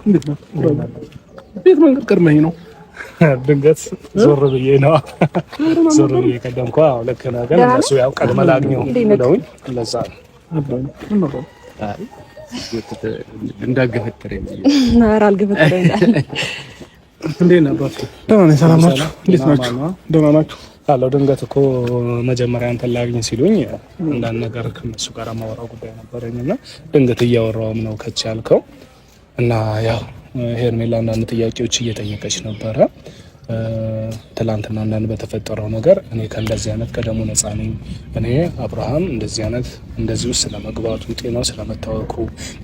እንዴት ነው? ቤት መንገድ ቀድመኝ ነው ድንገት ዞር ብዬ ነው ዞር ብዬ ቀደምኳ። ልክ ነው ግን እሱ ያው ቀድመ ላግኘው ብለውኝ ለዛ ነው እንዳገፈተረኝ አልገፈተረኝ እንዴት ነበር? ደህና ነኝ። ሰላም ናችሁ? እንዴት ናችሁ? ደህና ናችሁ? አለው ድንገት እኮ መጀመሪያ አንተን ላግኝ ሲሉኝ አንዳንድ ነገር ከነሱ ጋር ማወራው ጉዳይ ነበረኝና ድንገት እያወራውም ነው ከች ያልከው እና ያው ሄርሜላ አንዳንድ ጥያቄዎች እየጠየቀች ነበረ። ትላንትና አንዳንድ በተፈጠረው ነገር እኔ ከእንደዚህ አይነት ቀደሙ ነፃ ነኝ፣ እኔ አብርሃም እንደዚህ አይነት እንደዚህ ውስጥ ስለመግባቱ ጤናው ስለመታወቁ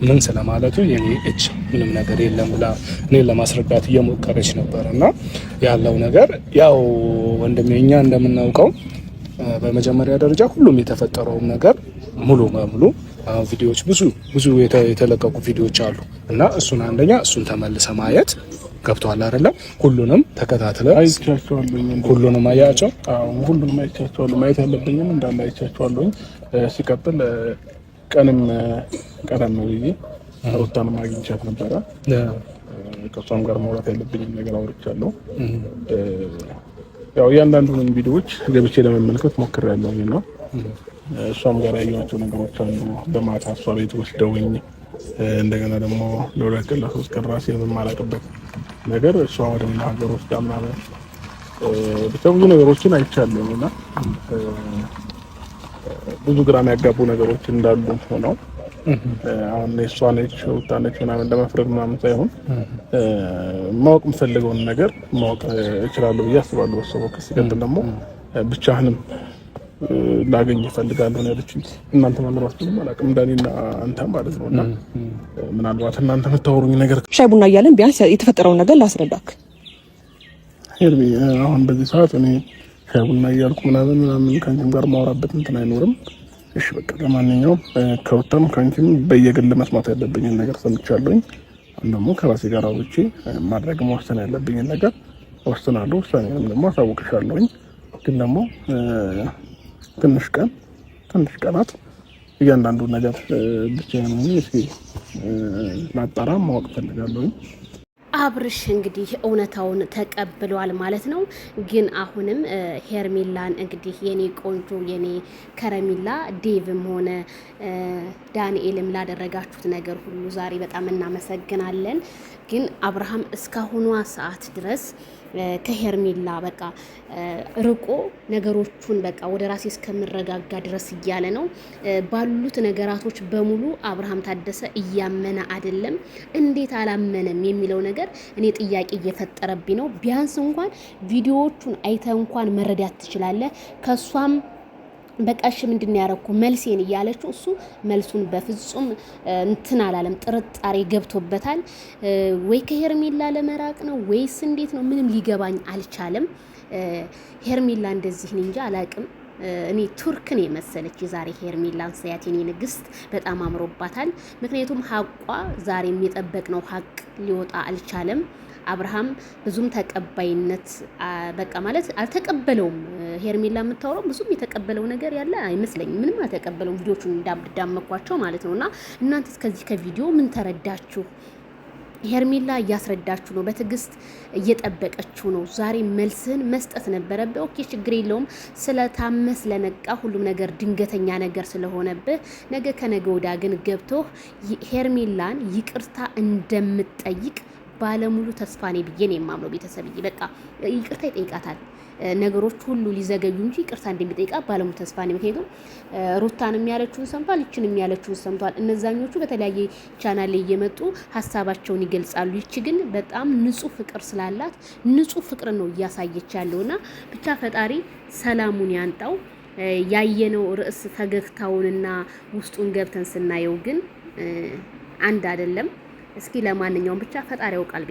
ምን ስለማለቱ የኔ እጅ ምንም ነገር የለም ብላ እኔን ለማስረዳት እየሞከረች ነበር እና ያለው ነገር ያው ወንድሜ እኛ እንደምናውቀው በመጀመሪያ ደረጃ ሁሉም የተፈጠረውን ነገር ሙሉ በሙሉ ቪዲዮዎች ብዙ የተለቀቁ ቪዲዮዎች አሉ እና እሱን አንደኛ እሱን ተመልሰ ማየት ገብቷል አይደለም? ሁሉንም ተከታትለ አይቻቸዋለሁ። ሁሉንም አያቸው? አዎ ሁሉንም አይቻቸዋለሁ። ማየት ያለብኝም እንዳለ አይቻቸዋለሁ። ሲቀጥል ቀደም ብዬ ሩታንም አግኝቻት ነበረ። ከሷም ጋር ማውራት ያለብኝም ነገር አውርቻለሁ። ያው እያንዳንዱን ቪዲዮዎች ገብቼ ለመመልከት ሞክሬያለሁ እና እሷም ጋር ያየኋቸው ነገሮች አሉ። በማታ እሷ ቤት ወስደውኝ እንደገና ደግሞ ለሁለት ቀን ለሶስት ቀን ራሴን የማላውቅበት ነገር እሷ ወደ ሌላ ሀገር ውስጥ ምናምን ብቻ ብዙ ነገሮችን አይቻለሁ እና ብዙ ግራም ያጋቡ ነገሮች እንዳሉ ሆነው አሁን እሷ ነች ሩታ ነች ምናምን ለመፍረድ ምናምን ሳይሆን ማወቅ የምፈልገውን ነገር ማወቅ እችላለሁ ብዬ አስባለሁ። በሰው ሲቀጥል ደግሞ ብቻህንም ላገኝ እፈልጋለሁ ነው ያለችኝ። እናንተ ማለት ነው አላውቅም እንዳኔና አንተ ማለት ነውና ምናልባት እናንተ የምታወሩኝ ነገር ሻይ ቡና እያለን ቢያንስ የተፈጠረውን ነገር ላስረዳክ። ሄርሚ አሁን በዚህ ሰዓት እኔ ሻይ ቡና እያልኩ ምናምን ከአንቺም ጋር ማውራበት እንትን አይኖርም። እሺ በቃ ለማንኛውም ከወጣም ከአንቺም በየግል መስማት ያለብኝን ነገር ሰምቻለሁኝ። ደግሞ ከራሴ ጋር አውርቼ ማድረግ መወሰን ያለብኝን ነገር ወስናለሁ። ውሳኔንም ደግሞ አሳውቅሻለሁኝ። ግን ደግሞ ትንሽ ቀናት እያንዳንዱ ነገር ብቻዬን እስኪ ላጣራ ማወቅ ፈልጋለሁ። አብርሽ እንግዲህ እውነታውን ተቀብሏል ማለት ነው። ግን አሁንም ሄርሜላን እንግዲህ የኔ ቆንጆ የኔ ከረሚላ ዴቭም ሆነ ዳንኤልም ላደረጋችሁት ነገር ሁሉ ዛሬ በጣም እናመሰግናለን። ግን አብርሃም እስካሁኗ ሰዓት ድረስ ከሄርሜላ በቃ ርቆ ነገሮቹን በቃ ወደ ራሴ እስከምረጋጋ ድረስ እያለ ነው። ባሉት ነገራቶች በሙሉ አብርሃም ታደሰ እያመነ አይደለም። እንዴት አላመነም የሚለው ነገር እኔ ጥያቄ እየፈጠረብኝ ነው። ቢያንስ እንኳን ቪዲዮዎቹን አይተ እንኳን መረዳት ትችላለህ። ከሷም በቃሽ ምንድነው ያረኩ መልሴን እያለችው እሱ መልሱን በፍጹም እንትን አላለም። ጥርጣሬ ገብቶበታል። ወይ ከሄርሜላ ለመራቅ ነው ወይስ እንዴት ነው? ምንም ሊገባኝ አልቻለም። ሄርሜላ እንደዚህ እንጂ አላቅም። እኔ ቱርክን የመሰለች የዛሬ ሄርሜላን ሳያት የኔ ንግስት በጣም አምሮባታል። ምክንያቱም ሀቋ ዛሬም የጠበቅነው ሀቅ ሊወጣ አልቻለም። አብርሃም ብዙም ተቀባይነት በቃ ማለት አልተቀበለውም። ሄርሜላ የምታወራው ብዙም የተቀበለው ነገር ያለ አይመስለኝም። ምንም አልተቀበለውም። ቪዲዮቹን እንዳመኳቸው ማለት ነውና እናንተስ ከዚህ ከቪዲዮ ምን ተረዳችሁ? ሄርሜላ እያስረዳችሁ ነው። በትዕግስት እየጠበቀችው ነው። ዛሬ መልስህን መስጠት ነበረብህ። ኦኬ ችግር የለውም። ስለታመህ ስለነቃ ሁሉም ነገር ድንገተኛ ነገር ስለሆነብህ ነገ ከነገ ወዲያ ግን ገብቶህ ሄርሜላን ይቅርታ እንደምትጠይቅ ባለሙሉ ተስፋ ነኝ ብዬ ነው የማምነው። ቤተሰብዬ በቃ ይቅርታ ይጠይቃታል። ነገሮች ሁሉ ሊዘገዩ እንጂ ይቅርታ እንደሚጠይቃት ባለሙሉ ተስፋ ነኝ። ምክንያቱም ሩታንም ያለችውን ሰምቷል፣ ይችንም ያለችውን ሰምቷል። እነዛኞቹ በተለያየ ቻናል ላይ እየመጡ ሀሳባቸውን ይገልጻሉ። ይች ግን በጣም ንጹህ ፍቅር ስላላት ንጹህ ፍቅር ነው እያሳየች ያለውና ብቻ ፈጣሪ ሰላሙን ያንጣው። ያየነው ርዕስ ፈገግታውንና ውስጡን ገብተን ስናየው ግን አንድ አይደለም። እስኪ ለማንኛውም ብቻ ፈጣሪ ያውቃል።